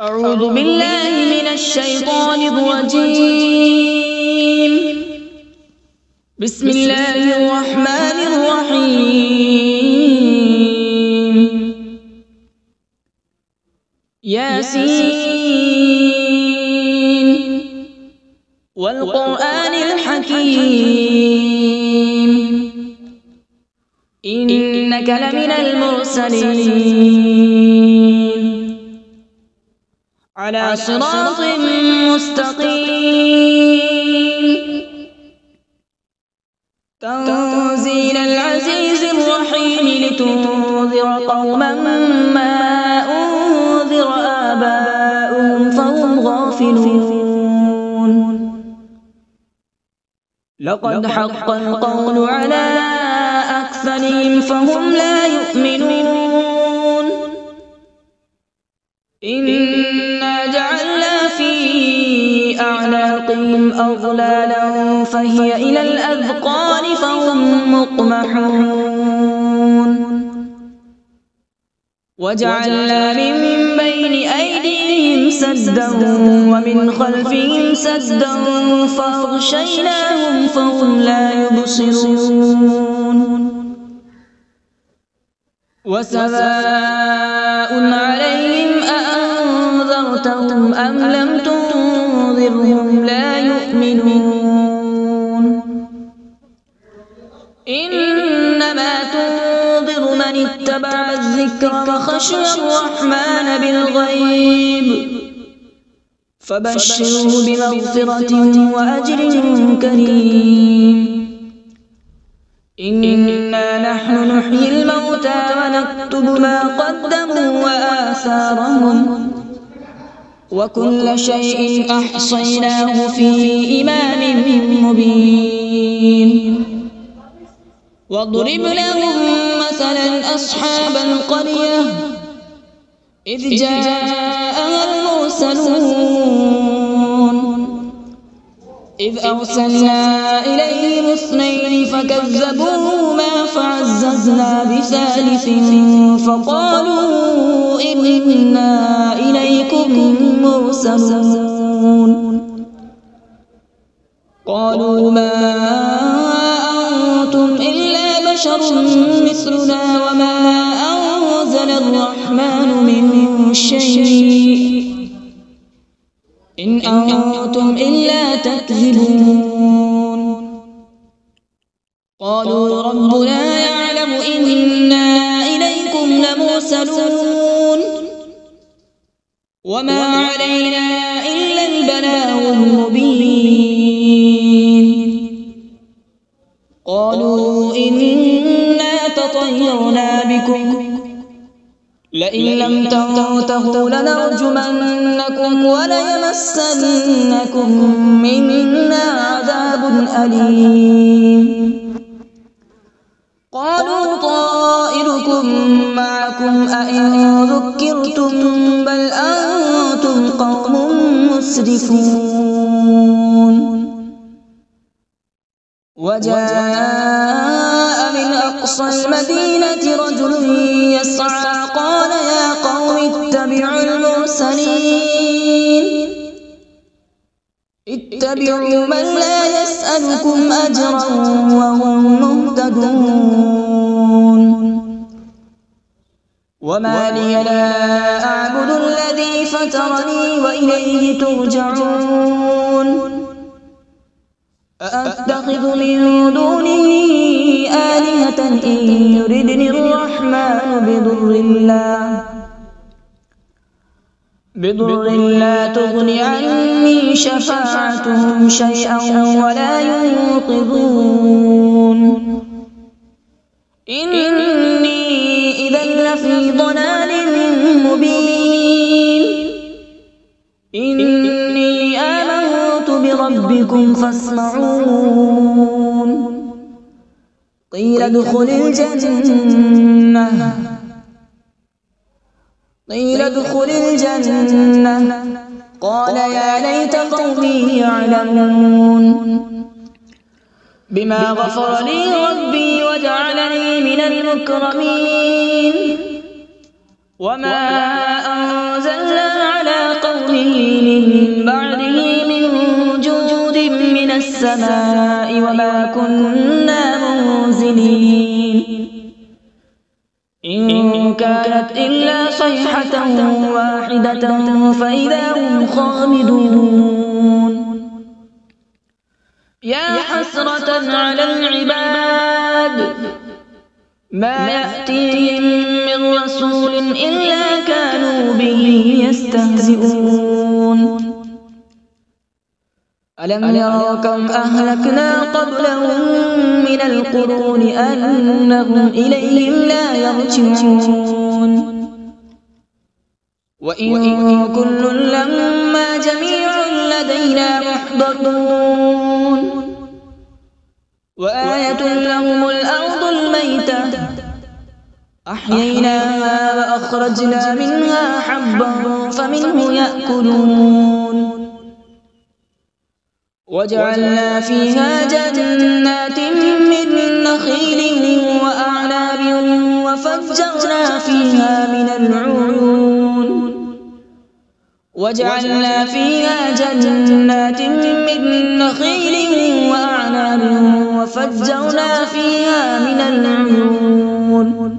أعوذ بالله من الشيطان الرجيم. بسم الله الرحمن الرحيم. ياسين والقرآن الحكيم إنك لمن المرسلين على صراط مستقيم. تنزيل العزيز الرحيم لتنذر قوما ما أنذر آباؤهم فهم غافلون. لقد حق القول على أكثرهم فهم لا يؤمنون. إنا جعلنا في أعناقهم أغلالا فهي إلى الأذقان فهم مقمحون. وجعلنا من بين أيديهم سدا ومن خلفهم سدا فأغشيناهم فهم لا يبصرون. وسواء عليهم أأنذرتهم أم لم تنذرهم لا يؤمنون. إنما تنذر من اتبع الذكر وخشي الرحمن بالغيب فبشره بمغفرة وأجر كريم. إنا نحن نحيي الموتى ونكتب ما قدموا وآثارهم وكل شيء أحصيناه في إمام مبين. واضرب لهم مثلا أصحاب القرية إذ جاءها المرسلون إذ أرسلنا إليهم اثنين فكذبوهما فعززنا بثالث فقالوا إنا إليكم مرسلون. قالوا ما أنتم إلا بشر مثلنا وما أنزل الرحمن من شيء إن أنتم إلا تكذبون. قالوا ربنا يعلم إنا إليكم لمرسلون وما علينا إلا البلاغ المبين. قالوا إنا تطيرنا بكم لئن لم تنتهوا لنرجمنكم وليمسنكم منا عذاب أليم. قالوا طائركم معكم أئن ذكرتم بل أنتم قوم مسرفون. وجاء من أقصى المدينة رجل يسعى قال يا قوم اتبعوا المرسلين اتبعوا من لا يسألكم أجرا وهم مهتدون. وما لي لا أعبد الذي فطرني وإليه ترجعون. أأتخذ من دونه آلهة إن يردني الرحمن بضر لا تغن عني شفاعتهم شيئا ولا ينقذون. إني إذا لفي ضلال مبين. إني آمنت بربكم فاسمعون. قيل ادخل الجنة قال يا ليت قومي يعلمون. بما غفر لي ربي وجعلني من المكرمين. وما أنزلنا على من بعده من جود من السماء وما كنا منزلين إن كانت إلا صيحة واحدة فإذا هم خامدون يا حسرة على العباد ما يأتيهم من رسول إلا كانوا به يستهزئون ألم يروا كم أهلكنا قبلهم من القرون أنهم إليهم لا يرجعون وإن كل لما جميع لدينا محضرون وآية لهم الأرض الميتة أحييناها وأخرجنا منها حبا فمنه يأكلون وجعلنا فيها جنات من نخيل وأعناب وفجرنا فيها من العيون وجعلنا فيها جنات من نخيل وأعناب وفجرنا فيها من العيون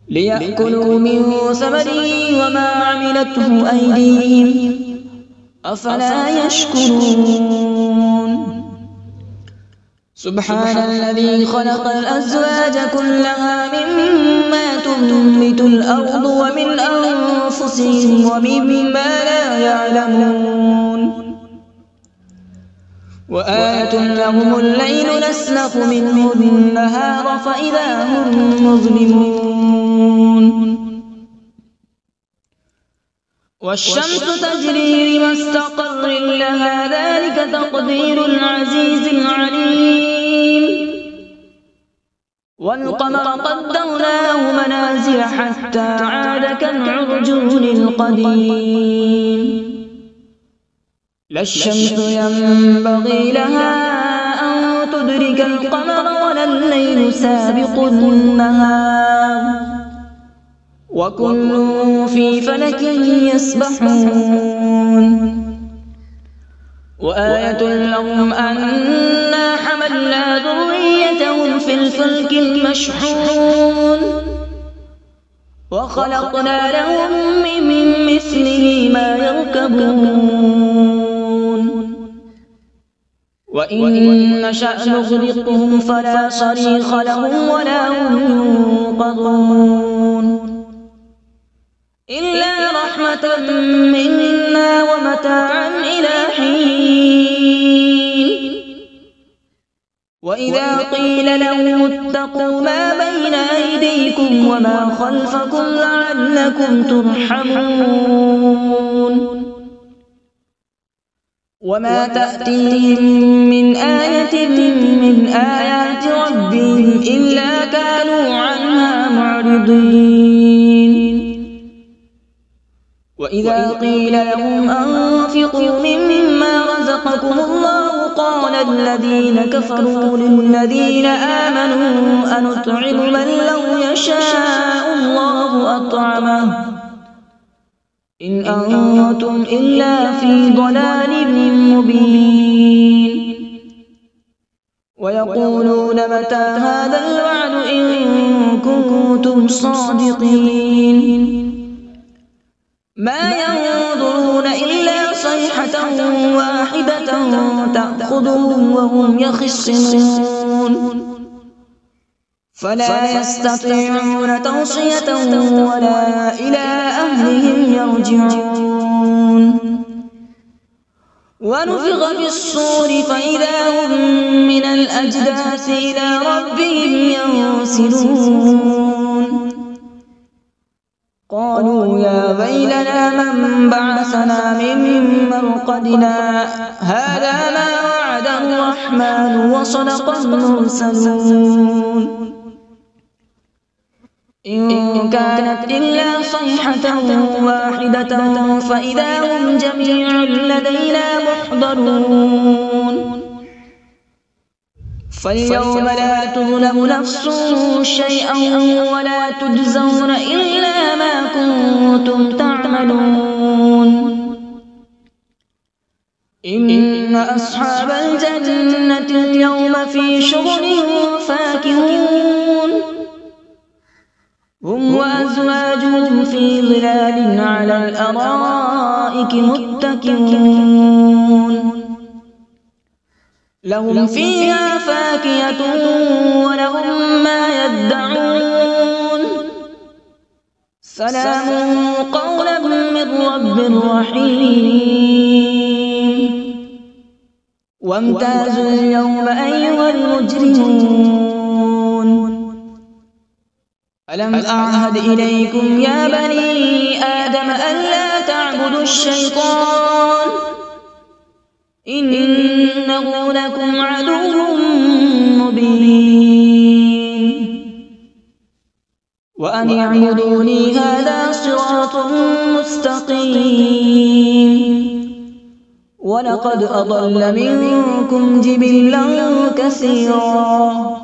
ليأكلوا من ثمره وما عملته أيديهم أفلا يشكرون سبحان الذي خلق الأزواج كلها مما تنبت الأرض ومن أنفسهم ومما لا يعلمون وآية لهم الليل نسلخ منه النهار فإذا هم مظلمون والشمس تجري لمستقر لها ذلك تقدير العزيز العليم والقمر قدرناه منازل حتى عاد كالعرجون القديم لا الشمس ينبغي لها أن تدرك القمر ولا الليل سابق النهار وكل في فلك يسبحون وآية لهم أنا حملنا ذريتهم في الفلك المشحون وخلقنا لهم من مثله ما يركبون وإن نشأ نغرقهم فلا صريخ لهم ولا هم ينقذون إلا رحمة منا ومتاعا إلى حين وإذا قيل لهم اتقوا ما بين أيديكم وما خلفكم لعلكم ترحمون وما تأتيهم من آية من آيات ربهم إلا كانوا عنها معرضين وإذا قيل لهم أنفقوا مما رزقكم الله قال الذين كفروا للذين آمنوا أنطعم من لو يشاء الله أطعمه إن أنتم إلا في ضلال مبين ويقولون متى هذا الوعد إن كنتم صادقين ما ينظرون إلا صيحة واحدة تأخذهم وهم يخصمون فلا يستطيعون توصية ولا إلى أهلهم يرجعون ونفخ في الصور فإذا هم من الأجداث إلى ربهم ينسلون قالوا يا ويلنا من بعثنا من مرقدنا هذا ما وعد الرحمن وصدق المرسلون إن كانت إلا صيحة واحدة فإذا هم جميع لدينا محضرون فاليوم لا تظلم نفس شيئا ولا تجزون إلا ما كنتم تعملون إن أصحاب الجنة اليوم في شغل فاكهون هم وأزواجهم في ظلال على الأرائك متكئون لهم فيها فاكهة ولهم ما يدعون سلام قولا من رب رحيم وامتازوا اليوم أيها المجرمون ألم أعهد إليكم يا بني آدم ألا تعبدوا الشيطان إنه لكم عدو مبين وأن اعبدوني هذا صراط مستقيم ولقد أضل منكم جبلا كثيرا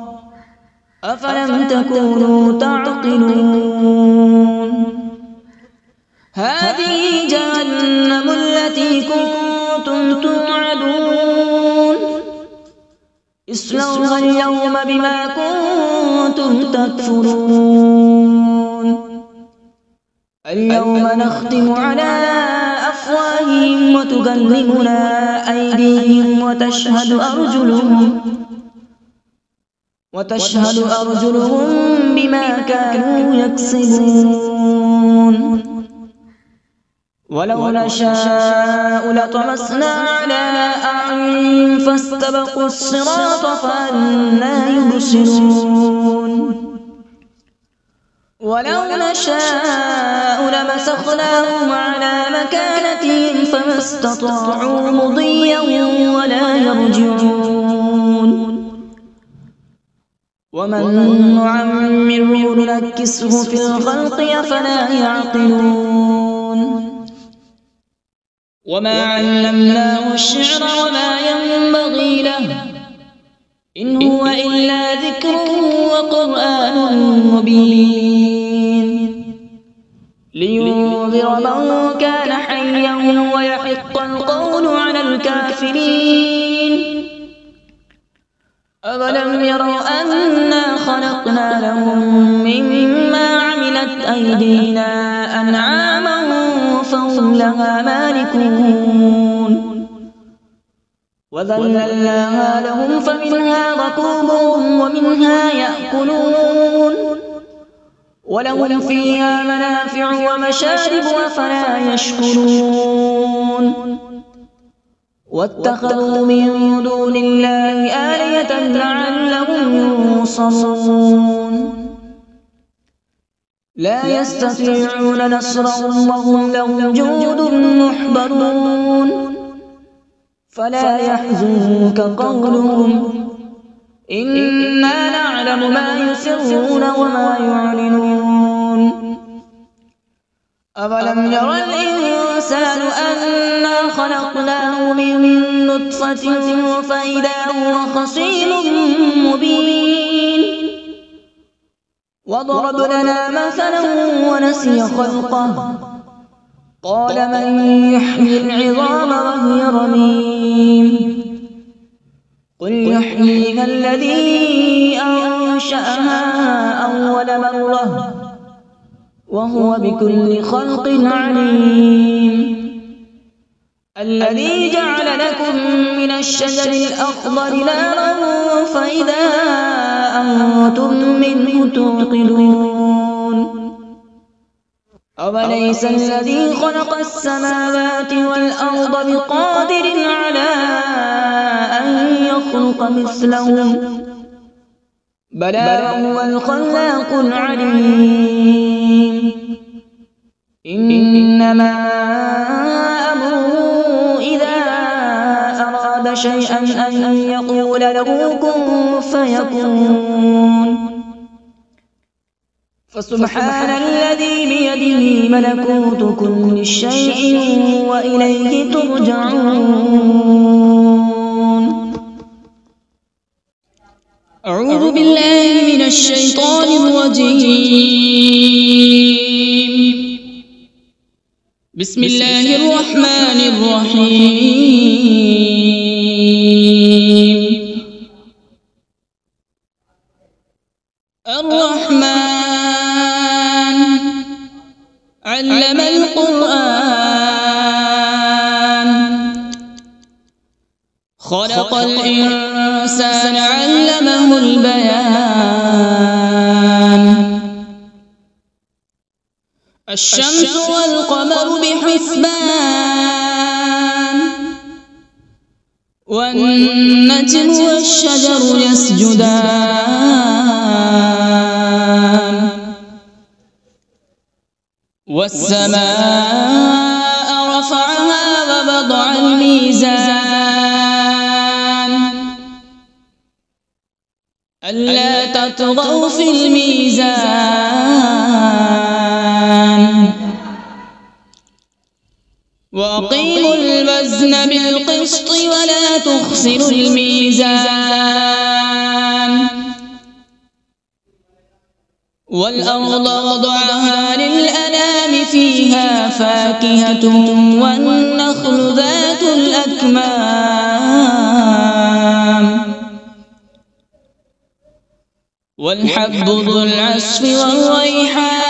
أفلم تكونوا تعقلون هذه جهنم التي كنتم توعدون اصلوها اليوم بما كنتم تكفرون اليوم نختم على أفواههم وتكلمنا أيديهم وتشهد أرجلهم بما كانوا يكسبون ولو نشاء لطمسنا على أعينهم فاستبقوا الصراط فأنى يبصرون ولو نشاء لمسخناهم على مكانتهم فما استطاعوا مضيا ولا يرجعون ومن نعمره ننكسه في الخلق أفلا يعقلون وما علمناه الشعر وما ينبغي له إن هو إلا ذكر وقرآن مبين لينذر من كان حيا ويحق القول على الكافرين أولم يروا أنا خلقنا لهم مما عملت أيدينا أنعاما فهم لها مالكون وذللناها لهم فمنها ركوبهم ومنها يأكلون ولهم فيها منافع ومشارب أفلا يشكرون واتخذوا من دون الله آلهة لعلهم ينصرون لا يستطيعون نصرهم وهم لهم جند محضرون فلا يحزنك قولهم إنا نعلم ما يسرون وما يعلنون أولم ير الإنسان أنا خلقناه من نطفة فإذا هو خصيم مبين وضرب لنا مثلا ونسي خلقه قال من يحيي العظام وهي رميم قل يحييها الذي أنشأها أول مرة وهو بكل خلق عليم الذي جعل لكم من الشجر الأخضر نارا فإذا أنتم منه توقدون أوليس الذي خلق السماوات والأرض بقادر على أن يخلق مثلهم بلى هو الخلاق العليم إنما أمره إذا أراد شيئا أن يقول له كن فيكون فسبحان الذي بيده ملكوت كل شيء وإليه ترجعون أعوذ بالله من الشيطان الرجيم بسم الله الرحمن الرحيم. الرحمن علم القرآن، خلق الإنسان علمه البيان. الشمس والقمر بحسبان، والنجم والشجر يسجدان. والسماء رفعها ووضع الميزان، ألا تطغوا في الميزان. وأقيموا الوزن بالقسط ولا تخسروا الميزان. والأرض وضعها للأنام، فيها فاكهة والنخل ذات الأكمام، والحب ذو العصف والريحان.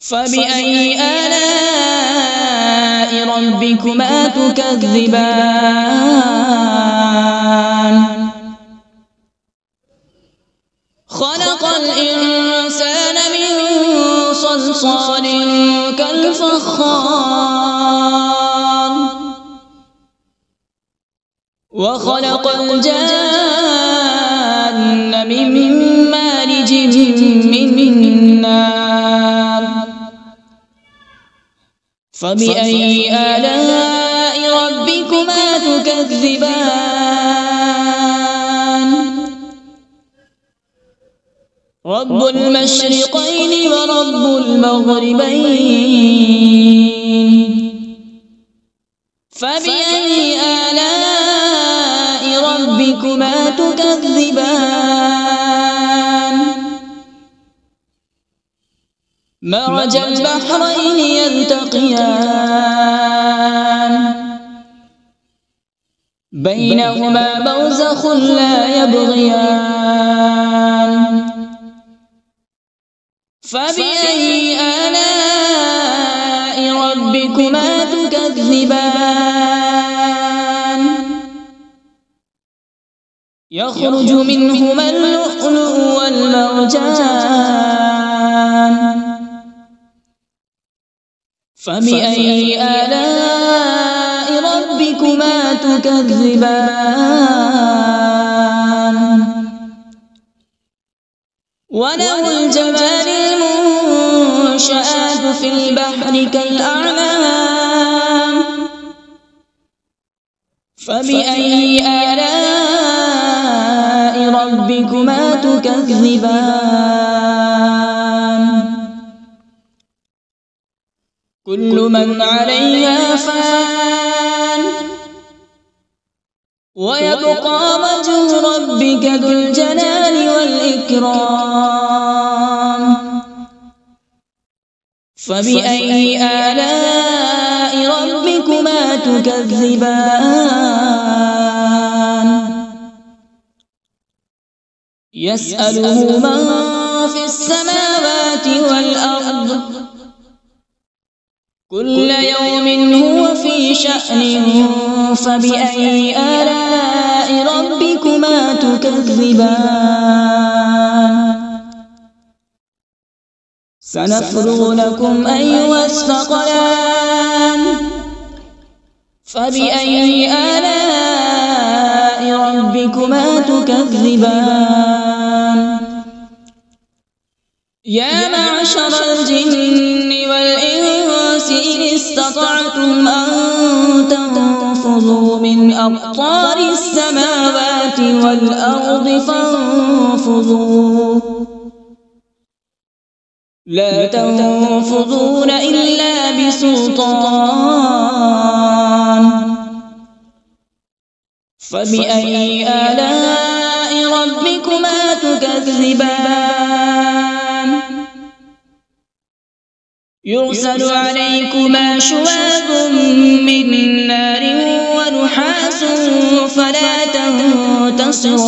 فبأي آلاء ربكما تكذبان؟ خلق الإنسان من صلصال كالفخار، وخلق الجان من مارج من نار. فبأي آلاء ربكما تكذبان؟ رب المشرقين ورب المغربين. فبأي آلاء ربكما تكذبان؟ مرج البحرين يلتقيان، بينهما برزخ لا يبغيان. فبأي آلاء ربكما تكذبان؟ يخرج منهما اللؤلؤ والمرجان. فبأي آلاء ربكما تكذبان؟ وله الجوار المنشآت في البحر كالأعلام. فبأي آلاء ربكما تكذبان؟ كل من عليها فان، ويبقى وجه ربك ذو الجلال والإكرام. فبأي آلاء ربكما تكذبان؟ يسأله من في السماوات والأرض، كل يوم هو في شأن. فبأي آلاء ربكما تكذبان؟ سنفرغ لكم أيها الثقلان. فبأي آلاء ربكما تكذبان؟ يا معشر الجن والإنس إن استطعتم أن تنفذوا من أقطار السماوات والأرض فانفذوا، لا تنفذون إلا بسلطان. فبأي آلاء ربكما تكذبان؟ يرسل عليكما شواظ من نار ونحاس فلا تنتصران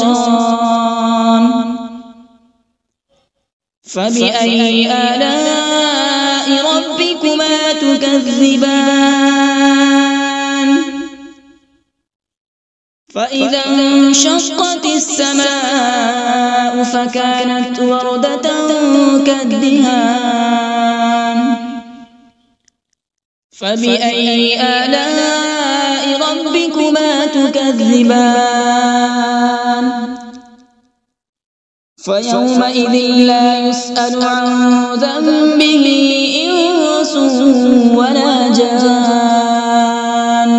فبأي آلاء ربكما تكذبان فإذا انشقت السماء فكانت وردة كالدهان فبأي آلاء ربكما تكذبان فيومئذ لا يسأل عن ذنبه إنس ولا جان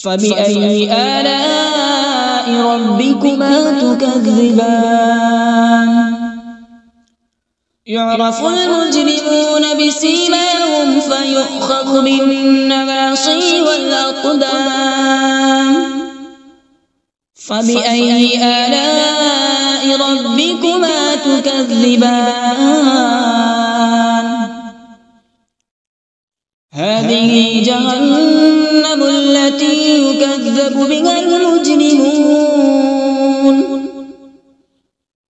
فبأي آلاء ربكما تكذبان يعرف المجرمون بسيماهم فيؤخذ بالنواصي والأقدام فبأي آلاء ربكما تكذبان هذه جهنم التي يكذب بها المجرمون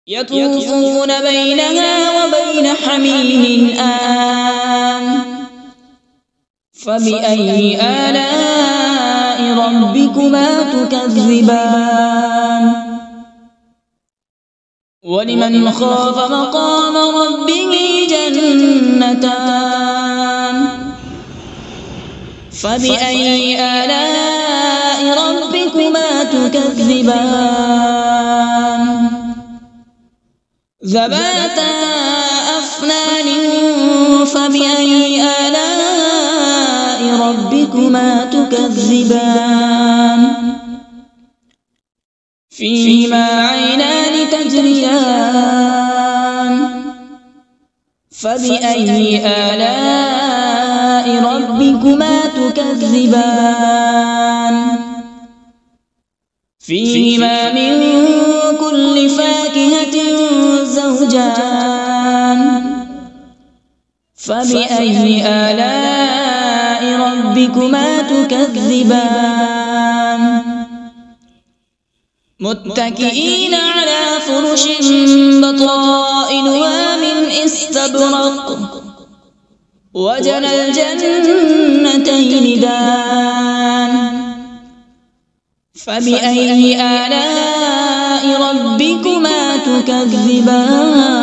يطوفون بينها وبين حميم آن فبأي آلاء ربكما تكذبان ولمن خاف مقام ربه جنتان فبأي آلاء ربكما تكذبان ذواتا أفنان فبأي آلاء ربكما تكذبان فيهما عينان تجريان فبأي آلاء ربكما تكذبان فيهما من كل فاكهة زوجان فبأي آلاء ربكما تكذبان متكئين على فرش بطائنها من استبرق وجنى الجنتين دان فبأي آلاء ربكما تكذبان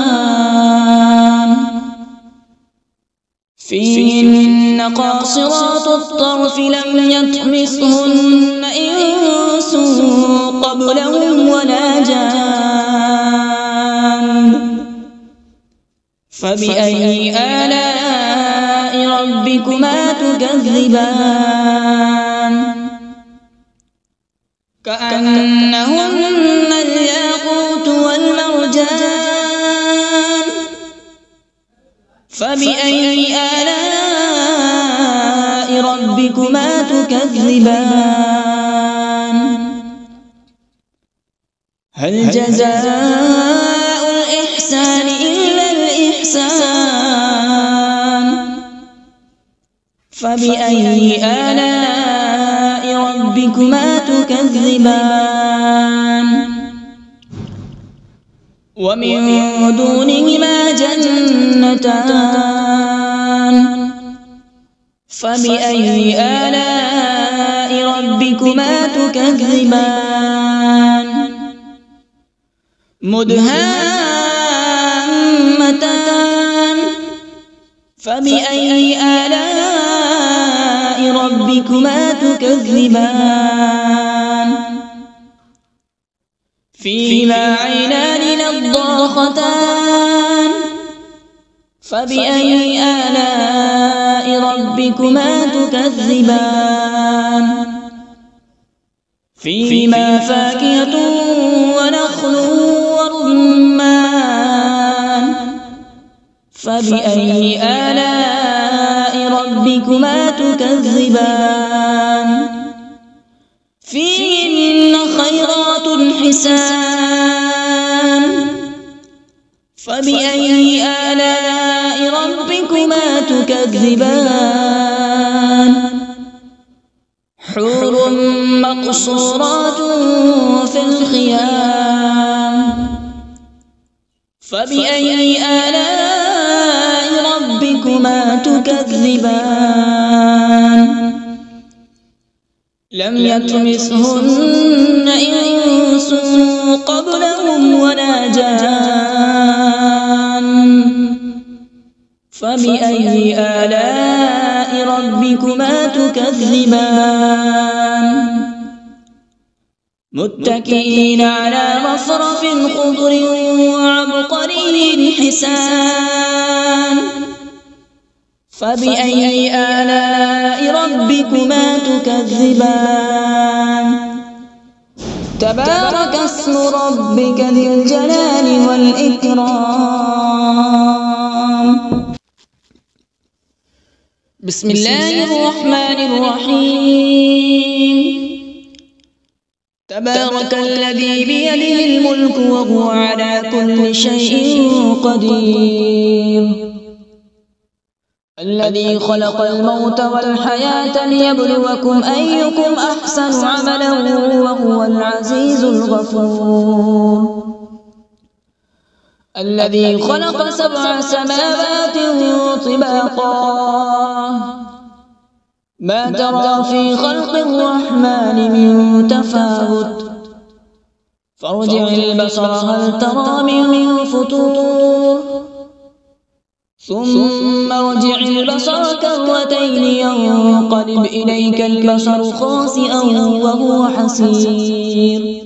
فيهن قاصرات الطرف لم يطمثهن إنس قبلهم ولا جان فبأي آلاء ربكما تكذبان كأنهن الياقوت والمرجان فبأي آلاء ربكما تكذبان هل جزاء الإحسان إلا الإحسان فبأي آلاء ربكما تكذبان ومن دونهما جنتان فبأي آلاء ربكما تكذبان مدهامتان فبأي آلاء ربكما تكذبان فيهما عينان نضاختان فبأي آلاء ربكما تكذبان فيهما فاكهة ونخل ورمان فبأي آلاء ربكما تكذبان فيهن خيرات حسان فبأي آلاء ربكما تكذبان حور مقصورات في الخيام فبأي آلاء ربكما تكذبان لم يطمثهن إنس قبلهم ولا جان فبأي آلاء ربكما تكذبان متكئين على رفرف خضر وعبقري حسان فبأي آلاء ربكما تكذبان تبارك اسم ربك ذي الجلال والإكرام بسم الله الرحمن الرحيم تبارك الذي بيده الملك وهو على كل شيء قدير الذي خلق الموت والحياة ليبلوكم أيكم أحسن عملا وهو العزيز الغفور الذي خلق 7 سماوات طباقا ما ترى في خلق الرحمن من تفاوت فارجع البصر هل ترى من فطور ثم ارجع البصر كرتين ينقلب إليك البصر خاسئا وهو حسير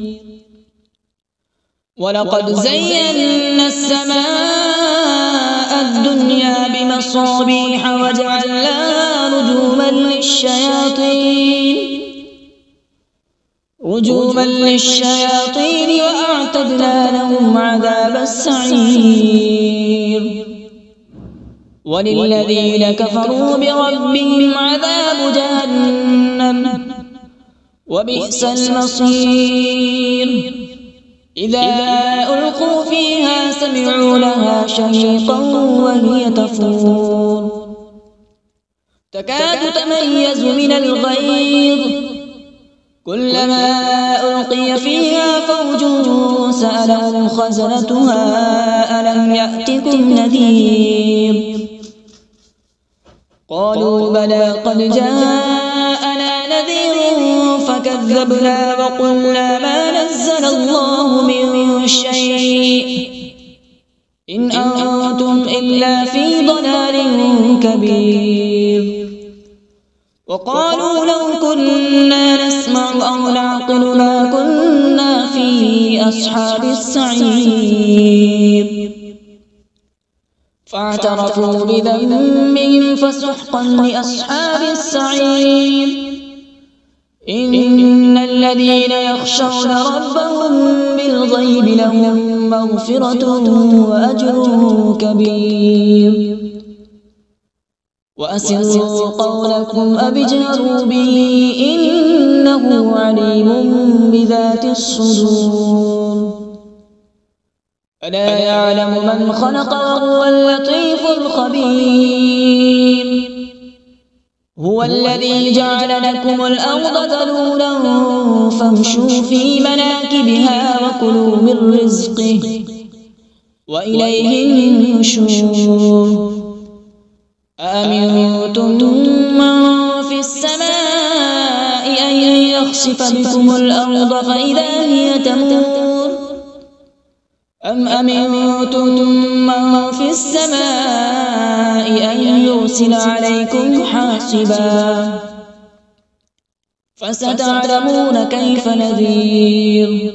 ولقد زينا السماء الدنيا بمصابيح وجعلناها رجوما للشياطين وأعتدنا لهم عذاب السعير وللذين كفروا بربهم عذاب جهنم وبئس المصير إذا ألقوا فيها سمعوا لها شهيقا وهي تفور تكاد تميز من الغيظ كلما ألقي فيها فوج سألهم خزنتها ألم يأتكم نذير قالوا بلى قد جاءنا نذير فكذبنا وقلنا ما نزل الله من شيء إن أنتم إلا في ضلال كبير وقالوا لو كنا نسمع أو نعقل ما كنا في أصحاب السعير فاعترفوا بذنبهم فسحقا لأصحاب السعير إن الذين يخشون ربهم بالغيب لهم مغفرة وأجر كبير وأسروا قولكم أو اجهروا به إنه عليم بذات الصدور ألا يعلم من خلق وهو اللطيف الخبير هو الذي جعل لكم الأرض ذلولا فامشوا في مناكبها وكلوا من رزقه وإليه النشور أأمنتم من في السماء أن يخسف بكم الأرض فإذا هي تمور أم أمنتم من في السماء أن يرسل عليكم حاصبا فستعلمون كيف نذير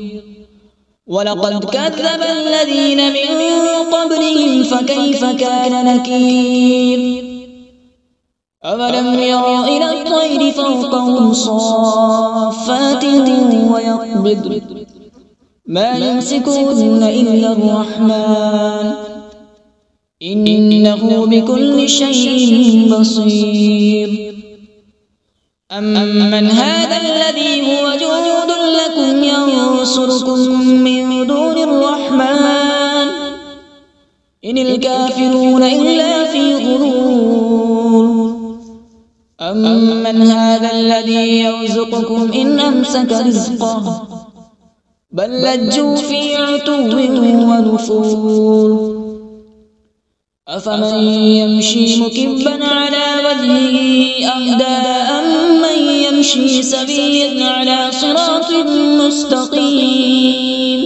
ولقد كذب الذين من قبلهم فكيف كان نكير أولم يروا إلى الطير فوقهم صافات ويقبض ما يمسكون إلا الرحمن إنه بكل شيء بصير أمن هذا الذي هو جند لكم ينصركم من دون الرحمن إن الكافرون إلا في غرور يرزقكم إن أمسك رزقه بل لجوا في عتو ونفور أفمن يمشي مكبا على وجهه أهدى أمن يمشي سويا على صراط مستقيم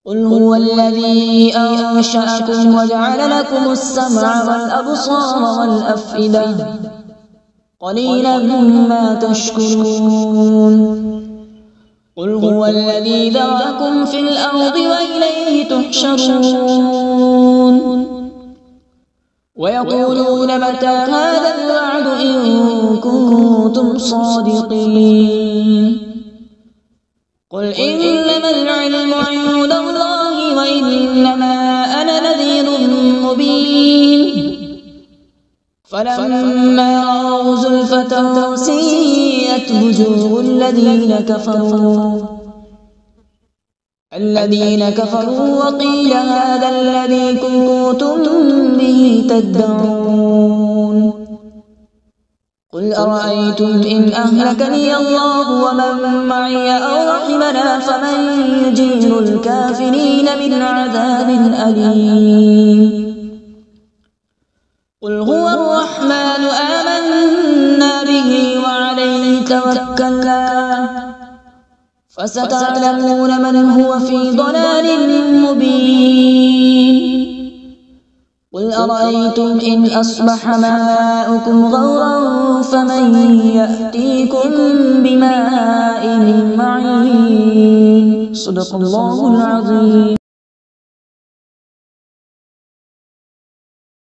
قل هو الذي أنشأكم وجعل لكم السمع والأبصار والأفئدة قليلا ما تشكرون قل هو الذي ذرأكم في الأرض وإليه تحشرون ويقولون متى هذا الوعد إن كنتم صادقين قل إنما العلم عند الله وإنما أنا نذير مبين فلما رأوا زلفة سيئت وجوه الذين كفروا وقيل هذا الذي كنتم به تدعون قل أرأيتم إن أهلكني الله ومن معي أو رحمنا فمن يجير الكافرين من عذاب أليم قل هو الرحمن آمنا به وعليه توكلنا فستعلمون من هو في ضلال مبين قل أرأيتم إن أصبح ماؤكم غورا فمن يأتيكم بماء معين صدق الله العظيم.